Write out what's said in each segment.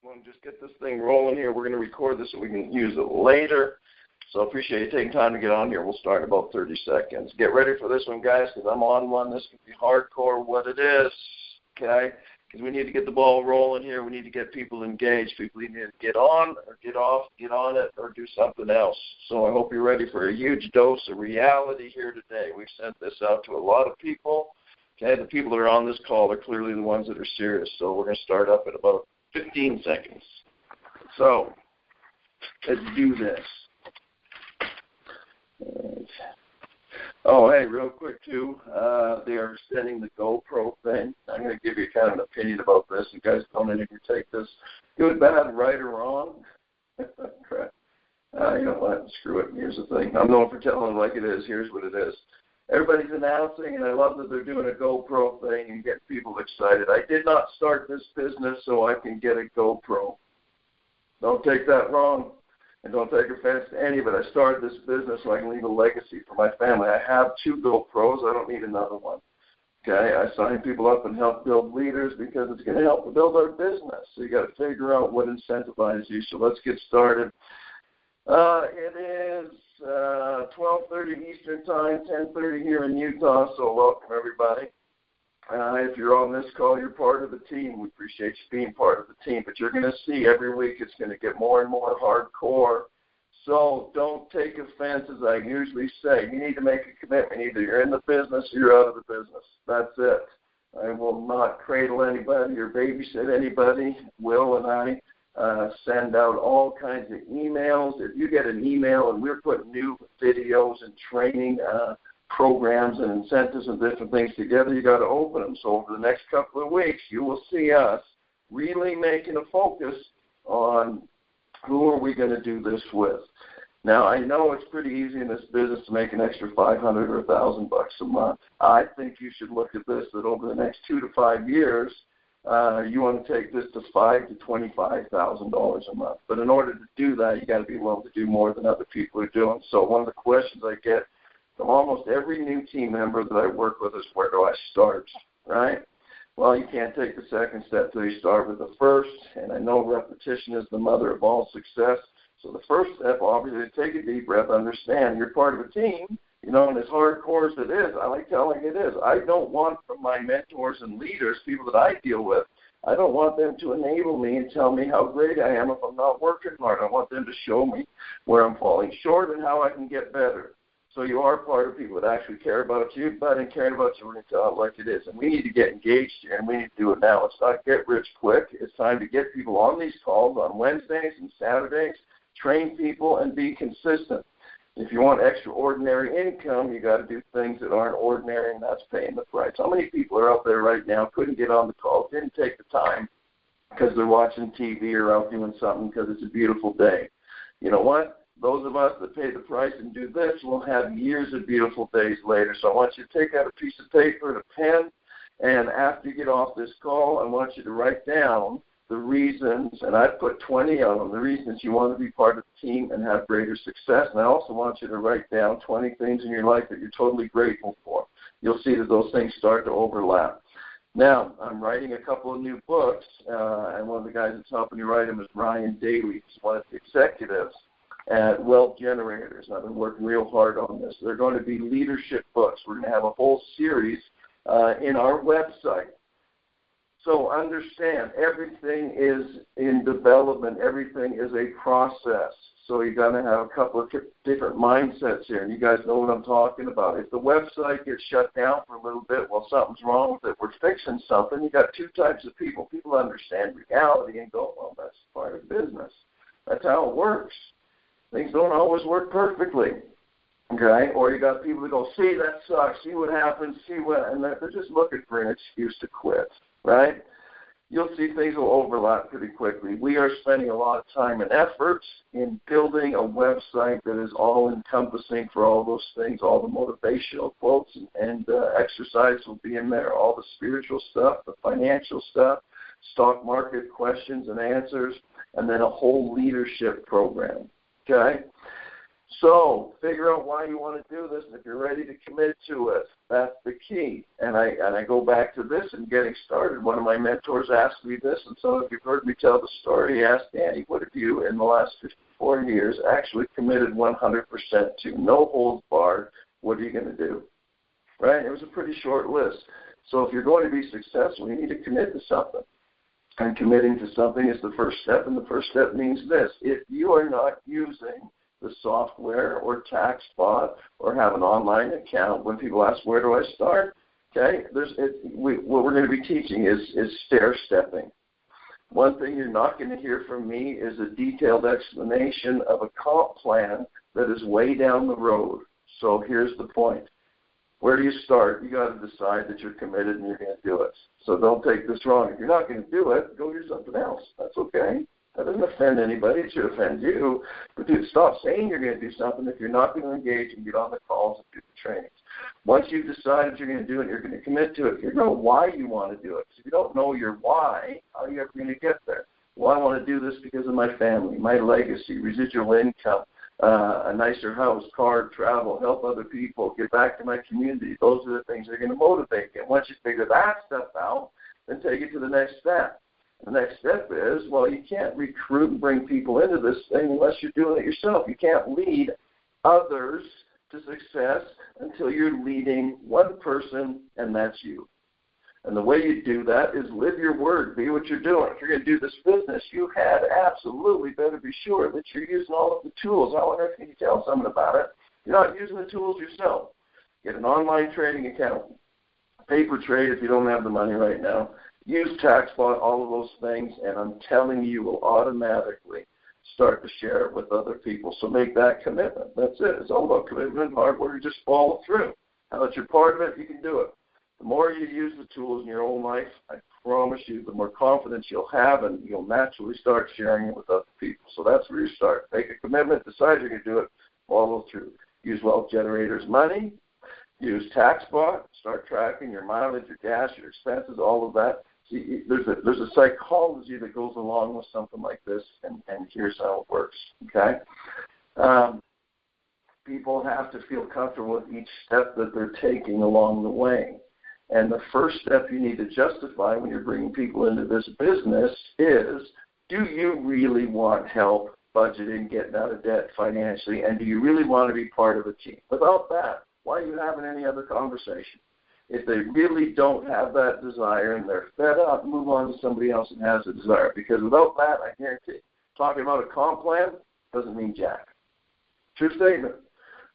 We'll just get this thing rolling here. We're going to record this so we can use it later. So I appreciate you taking time to get on here. We'll start in about 30 seconds. Get ready for this one, guys, because I'm on one. This can be hardcore what it is, okay? Because we need to get the ball rolling here. We need to get people engaged. People need to get on or get off, get on it, or do something else. So I hope you're ready for a huge dose of reality here today. We've sent this out to a lot of people. Okay, the people that are on this call are clearly the ones that are serious. So we're going to start up at about 15 seconds. So let's do this. Right. Oh, hey, real quick, too, they are extending the GoPro thing. I'm going to give you kind of an opinion about this. You guys don't need to take this good, bad, right, or wrong. Crap. You know what? Screw it. Here's the thing. I'm known for telling it like it is. Here's what it is. Everybody's announcing, and I love that they're doing a GoPro thing and getting people excited. I did not start this business so I can get a GoPro. Don't take that wrong, and don't take offense to any of it. I started this business so I can leave a legacy for my family. I have 2 GoPros. I don't need another one. Okay, I sign people up and help build leaders because it's going to help to build our business. So you got to figure out what incentivizes you. So let's get started. It is 12:30 Eastern Time, 10:30 here in Utah, so welcome everybody. If you're on this call, you're part of the team. We appreciate you being part of the team, but you're going to see every week it's going to get more and more hardcore. So don't take offense, as I usually say. You need to make a commitment. Either you're in the business or you're out of the business. That's it. I will not cradle anybody or babysit anybody. Will and I send out all kinds of emails. If you get an email and we're putting new videos and training programs and incentives and different things together, you got to open them. So over the next couple of weeks, you will see us really making a focus on who are we going to do this with. Now, I know it's pretty easy in this business to make an extra $500 or $1,000 a month. I think you should look at this that over the next 2 to 5 years, you want to take this to $5,000 to $25,000 a month. But in order to do that, you got to be willing to do more than other people are doing. So one of the questions I get from almost every new team member that I work with is, where do I start, right? Well, you can't take the second step till you start with the first, and I know repetition is the mother of all success. So the first step, obviously, take a deep breath, understand you're part of a team, you know, and as hardcore as it is, I like telling it is. I don't want from my mentors and leaders, people that I deal with, I don't want them to enable me and tell me how great I am if I'm not working hard. I want them to show me where I'm falling short and how I can get better. So you are part of people that actually care about you, but in caring about you, we're going to tell it like it is. And we need to get engaged here, and we need to do it now. It's not get rich quick. It's time to get people on these calls on Wednesdays and Saturdays, train people, and be consistent. If you want extraordinary income, you got to do things that aren't ordinary, and that's paying the price. How many people are out there right now, couldn't get on the call, didn't take the time because they're watching TV or out doing something because it's a beautiful day? You know what? Those of us that pay the price and do this will have years of beautiful days later. So I want you to take out a piece of paper and a pen, and after you get off this call, I want you to write down the reasons, and I've put 20 of them, the reasons you want to be part of the team and have greater success. And I also want you to write down 20 things in your life that you're totally grateful for. You'll see that those things start to overlap. Now, I'm writing a couple of new books, and one of the guys that's helping me write them is Ryan Daly. He's one of the executives at Wealth Generators. I've been working real hard on this. They're going to be leadership books. We're going to have a whole series in our website. So understand, everything is in development. Everything is a process. So you're going to have a couple of different mindsets here, and you guys know what I'm talking about. If the website gets shut down for a little bit, well, something's wrong with it. We're fixing something. You got 2 types of people. People understand reality and go, well, that's part of business. That's how it works. Things don't always work perfectly, okay? Or you got people that go, see, that sucks, see what happens, see what, and they're just looking for an excuse to quit, right? You'll see things will overlap pretty quickly. We are spending a lot of time and effort in building a website that is all-encompassing for all those things. All the motivational quotes and exercise will be in there, all the spiritual stuff, the financial stuff, stock market questions and answers, and then a whole leadership program. Okay, So figure out why you want to do this, and if you're ready to commit to it, that's the key. And I go back to this and getting started. One of my mentors asked me this, and so if you've heard me tell the story, he asked Danny, what have you in the last 54 years actually committed 100% to? No holds barred. What are you going to do? Right? It was a pretty short list. So if you're going to be successful, you need to commit to something. And committing to something is the first step, and the first step means this. If you are not using the software or tax bot or have an online account, when people ask, where do I start? Okay, what we're going to be teaching is stair-stepping. One thing you're not going to hear from me is a detailed explanation of a comp plan that is way down the road. So here's the point. Where do you start? You got to decide that you're committed and you're going to do it. So don't take this wrong. If you're not going to do it, go do something else. That's okay. That doesn't offend anybody. It should offend you. But dude, stop saying you're going to do something if you're not going to engage and get on the calls and do the trainings. Once you've decided you're going to do it, you're going to commit to it. Figure out why you want to do it. If you don't know your why, how are you ever going to get there? Well, I want to do this because of my family, my legacy, residual income, a nicer house, car, travel, help other people, get back to my community. Those are the things that are going to motivate you. And once you figure that stuff out, then take it to the next step. The next step is, well, you can't recruit and bring people into this thing unless you're doing it yourself. You can't lead others to success until you're leading one person, and that's you. And the way you do that is live your word, be what you're doing. If you're going to do this business, you had absolutely better be sure that you're using all of the tools. I wonder if you can tell someone about it. You're not using the tools yourself. Get an online trading account, paper trade if you don't have the money right now. Use TaxBot, all of those things, and I'm telling you will automatically start to share it with other people. So make that commitment. That's it. It's all about commitment, hard work, just follow through. Now that you're part of it, you can do it. The more you use the tools in your own life, I promise you, the more confidence you'll have, and you'll naturally start sharing it with other people. So that's where you start. Make a commitment, decide you're going to do it, follow through. Use Wealth Generator's money. Use TaxBot. Start tracking your mileage, your gas, your expenses, all of that. See, there's a psychology that goes along with something like this, and here's how it works, okay? People have to feel comfortable with each step that they're taking along the way. And the first step you need to justify when you're bringing people into this business is, do you really want help budgeting, getting out of debt financially, and do you really want to be part of a team? Without that, why are you having any other conversation? If they really don't have that desire and they're fed up, move on to somebody else that has a desire. Because without that, I guarantee, talking about a comp plan doesn't mean jack. True statement.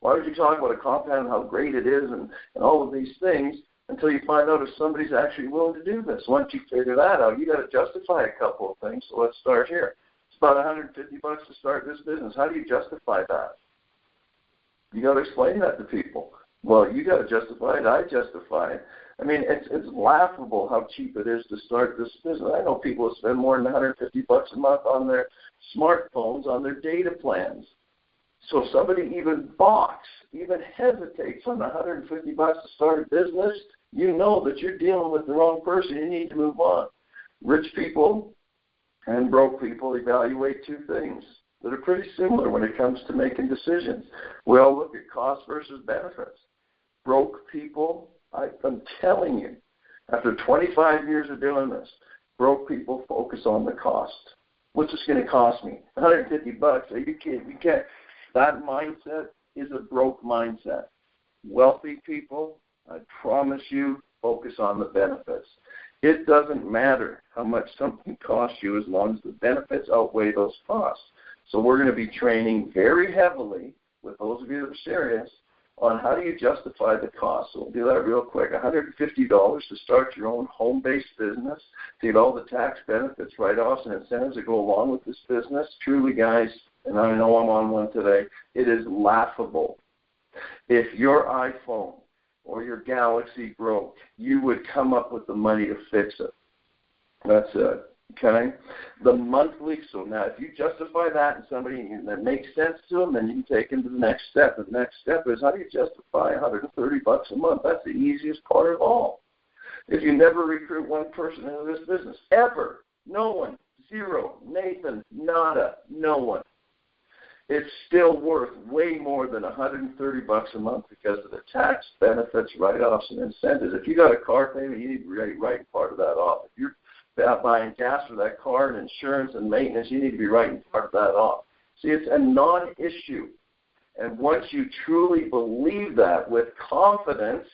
Why would you talk about a comp plan and how great it is and all of these things until you find out if somebody's actually willing to do this? Once you figure that out, you got to justify a couple of things. So let's start here. It's about $150 to start this business. How do you justify that? You got to explain that to people. Well, you got to justify it. I justify it. I mean, it's laughable how cheap it is to start this business. I know people that spend more than $150 a month on their smartphones, on their data plans. So if somebody even hesitates on $150 to start a business, you know that you're dealing with the wrong person. You need to move on. Rich people and broke people evaluate two things that are pretty similar when it comes to making decisions. We all look at cost versus benefits. Broke people, I'm telling you, after 25 years of doing this, broke people focus on the cost. What's this going to cost me? $150. Are you kidding? You can't. That mindset is a broke mindset. Wealthy people, I promise you, focus on the benefits. It doesn't matter how much something costs you as long as the benefits outweigh those costs. So we're going to be training very heavily with those of you that are serious on how do you justify the cost. So we'll do that real quick. $150 to start your own home-based business, to get all the tax benefits, write-offs, and incentives that go along with this business. Truly, guys, and I know I'm on one today, it is laughable. If your iPhone or your Galaxy broke, you would come up with the money to fix it. That's it. Okay? The monthly, so now if you justify that and somebody that makes sense to them, then you can take them to the next step. The next step is how do you justify $130 a month? That's the easiest part of all. If you never recruit one person into this business, ever, no one, zero, Nathan, nada, no one. it's still worth way more than $130 a month because of the tax benefits, write-offs, and incentives. If you got a car payment, you need to be writing part of that off. If you're buying gas for that car and insurance and maintenance, you need to be writing part of that off. See, it's a non-issue. And once you truly believe that with confidence,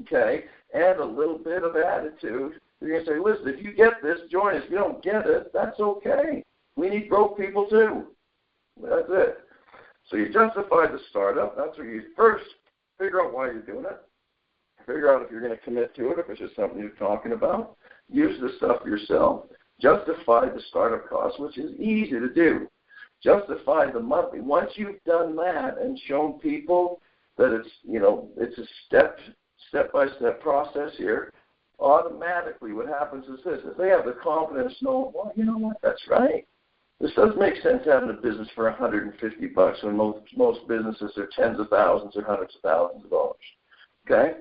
okay, and a little bit of attitude, you're going to say, listen, if you get this, join us. If you don't get it, that's okay. We need broke people too. That's it. So you justify the startup. That's where you first figure out why you're doing it. Figure out if you're going to commit to it, if it's just something you're talking about. Use the stuff yourself. Justify the startup cost, which is easy to do. Justify the monthly. Once you've done that and shown people that it's a step-by-step process here, automatically what happens is this. If they have the confidence, well, you know what, that's right. This does make sense having a business for $150 when most businesses are tens of thousands or hundreds of thousands of dollars. Okay?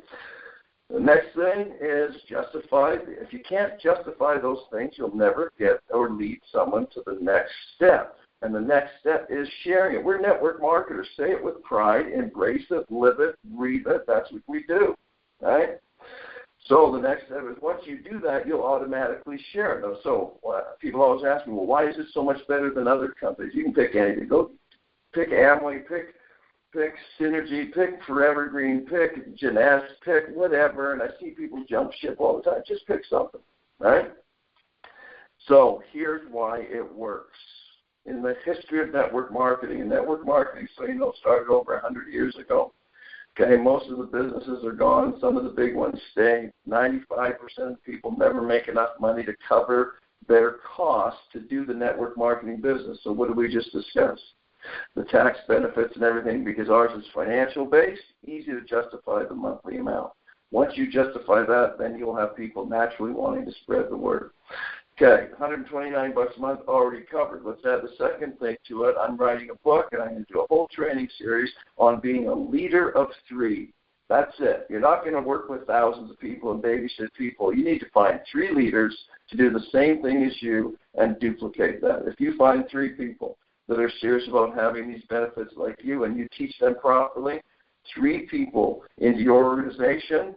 The next thing is justify. If you can't justify those things, you'll never get or lead someone to the next step. And the next step is sharing it. We're network marketers. Say it with pride, embrace it, live it, breathe it. That's what we do. Right? So the next step is once you do that, you'll automatically share it. So people always ask me, well, why is it so much better than other companies? You can pick anything. Go pick Amway, pick Synergy, pick Forever Green, pick Jeunesse, pick whatever. And I see people jump ship all the time. Just pick something, right? So here's why it works. In the history of network marketing, so started over 100 years ago. Okay, most of the businesses are gone. Some of the big ones stay. 95% of people never make enough money to cover their costs to do the network marketing business. So what did we just discuss? The tax benefits and everything, because ours is financial based, easy to justify the monthly amount. Once you justify that, then you'll have people naturally wanting to spread the word. Okay, $129 a month already covered. Let's add the second thing to it. I'm writing a book, and I'm going to do a whole training series on being a leader of 3. That's it. You're not going to work with thousands of people and babysit people. You need to find 3 leaders to do the same thing as you and duplicate that. If you find 3 people that are serious about having these benefits like you and you teach them properly, 3 people into your organization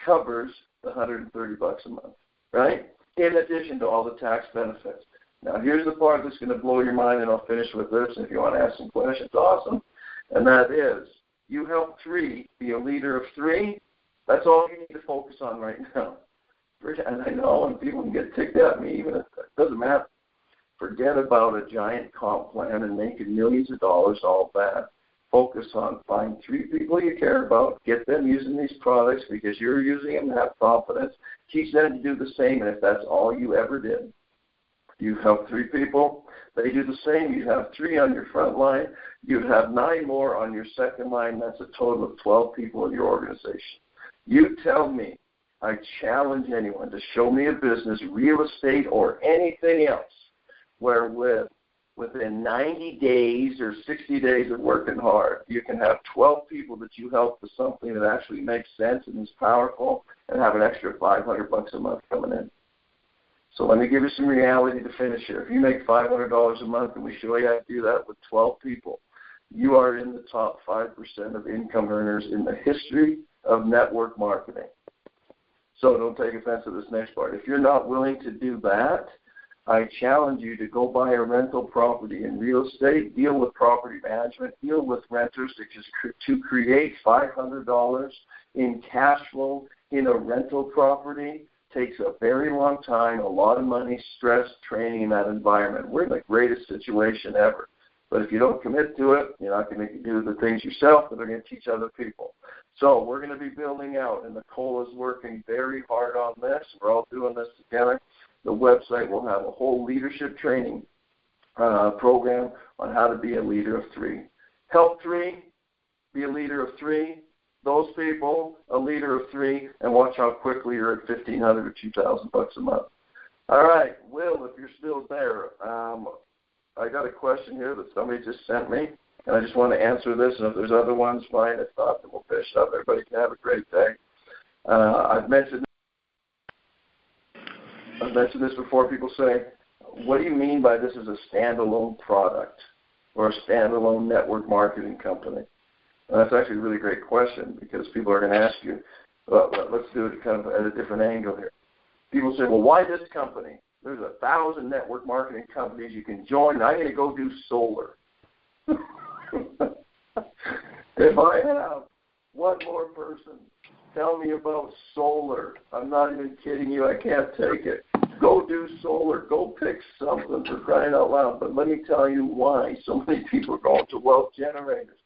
covers the $130 a month, right? In addition to all the tax benefits. Now, here's the part that's going to blow your mind, and I'll finish with this. If you want to ask some questions, awesome. And that is, you help 3 be a leader of 3. That's all you need to focus on right now. And I know, and people can get ticked at me, even if it doesn't matter. Forget about a giant comp plan and making millions of dollars, all that. Focus on find 3 people you care about, get them using these products because you're using them, have confidence. Teach them to do the same, and if that's all you ever did, you help 3 people, they do the same. You have 3 on your front line. You'd have 9 more on your second line. That's a total of 12 people in your organization. You tell me, I challenge anyone to show me a business, real estate, or anything else where within 90 days or 60 days of working hard, you can have 12 people that you help with something that actually makes sense and is powerful and have an extra $500 a month coming in. So let me give you some reality to finish here. If you make $500 a month and we show you how to do that with 12 people, you are in the top 5% of income earners in the history of network marketing. So don't take offense to this next part. If you're not willing to do that, I challenge you to go buy a rental property in real estate, deal with property management, deal with renters to create $500 in cash flow in a rental property takes a very long time, a lot of money, stress, training in that environment. We're in the greatest situation ever. But if you don't commit to it, you're not going to do the things yourself that are going to teach other people. So we're going to be building out, and Nicole is working very hard on this. We're all doing this together. The website will have a whole leadership training program on how to be a leader of 3. Help 3, be a leader of 3. Those people, a leader of 3, and watch how quickly you're at $1,500 or $2,000 a month. All right, Will, if you're still there, I got a question here that somebody just sent me, and I just want to answer this. And if there's other ones, fine. If not, then we'll finish up. Everybody can have a great day. I've mentioned this before. People say, what do you mean by this is a standalone product? or a standalone network marketing company? And that's actually a really great question because people are going to ask you, well, let's do it kind of at a different angle here. People say, well, why this company? There's 1,000 network marketing companies you can join, and I'm going to go do solar. If I have one more person tell me about solar, I'm not even kidding you, I can't take it. Go do solar. Go pick something, for crying out loud. But let me tell you why so many people are going to wealth generators.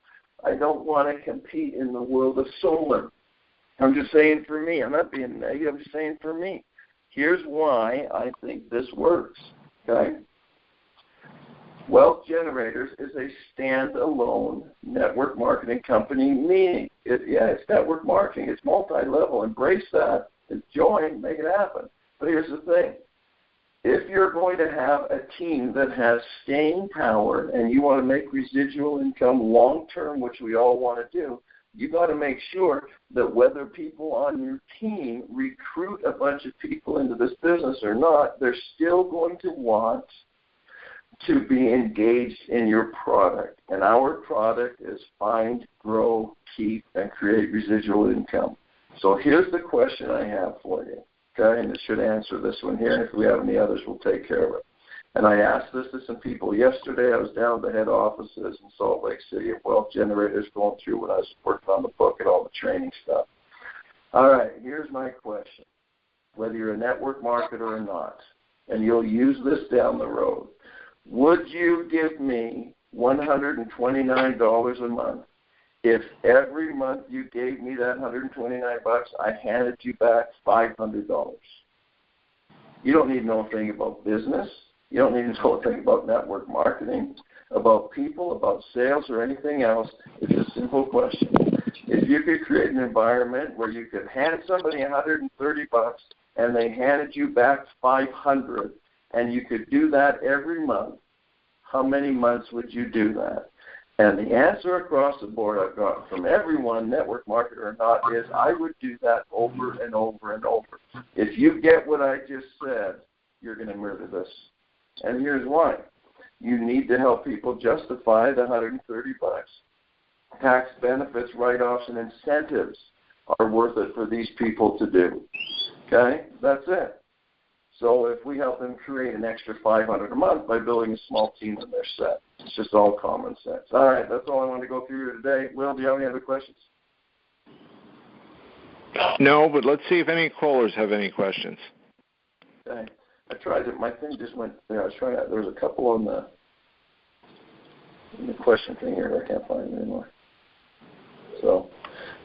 I don't want to compete in the world of solar. I'm just saying for me. I'm not being negative. I'm just saying for me. Here's why I think this works, okay? Wealth Generators is a standalone network marketing company, meaning, it's network marketing. It's multi-level. Embrace that. Join. Make it happen. But here's the thing. If you're going to have a team that has staying power and you want to make residual income long-term, which we all want to do, you got to make sure that whether people on your team recruit a bunch of people into this business or not, they're still going to want to be engaged in your product. And our product is find, grow, keep, and create residual income. So here's the question I have for you, okay? And it should answer this one here. And if we have any others, we'll take care of it. And I asked this to some people yesterday. I was down at the head offices in Salt Lake City at Wealth Generators going through when I was working on the book and all the training stuff. All right, here's my question. Whether you're a network marketer or not, and you'll use this down the road, would you give me $129 a month if every month you gave me that $129, I handed you back $500? You don't need to know anything about business. You don't need to know anything about network marketing, about people, about sales, or anything else. It's a simple question. If you could create an environment where you could hand somebody $130 and they handed you back $500, and you could do that every month, how many months would you do that? And the answer across the board I've got from everyone, network marketer or not, is I would do that over and over and over. If you get what I just said, you're going to murder this. And here's why. You need to help people justify the $130. Tax benefits, write-offs, and incentives are worth it for these people to do. Okay? That's it. So if we help them create an extra $500 a month by building a small team, then they're set. It's just all common sense. All right, that's all I wanted to go through here today. Will, do you have any other questions? No, but let's see if any callers have any questions. Okay. I tried it. My thing just went there. I was trying to, there was a couple on the question thing here. I can't find it anymore. So,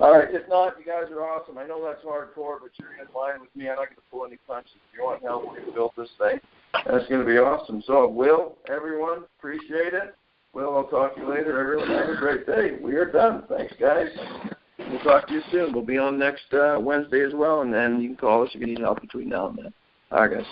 all right. If not, you guys are awesome. I know that's hardcore, but you're in line with me. I'm not going to pull any punches. If you want help, we're going to build this thing. And it's going to be awesome. So, Will, everyone, appreciate it. Will, I'll talk to you later. Everyone, have a great day. We are done. Thanks, guys. We'll talk to you soon. We'll be on next Wednesday as well, and then you can call us if you need help between now and then. All right, guys.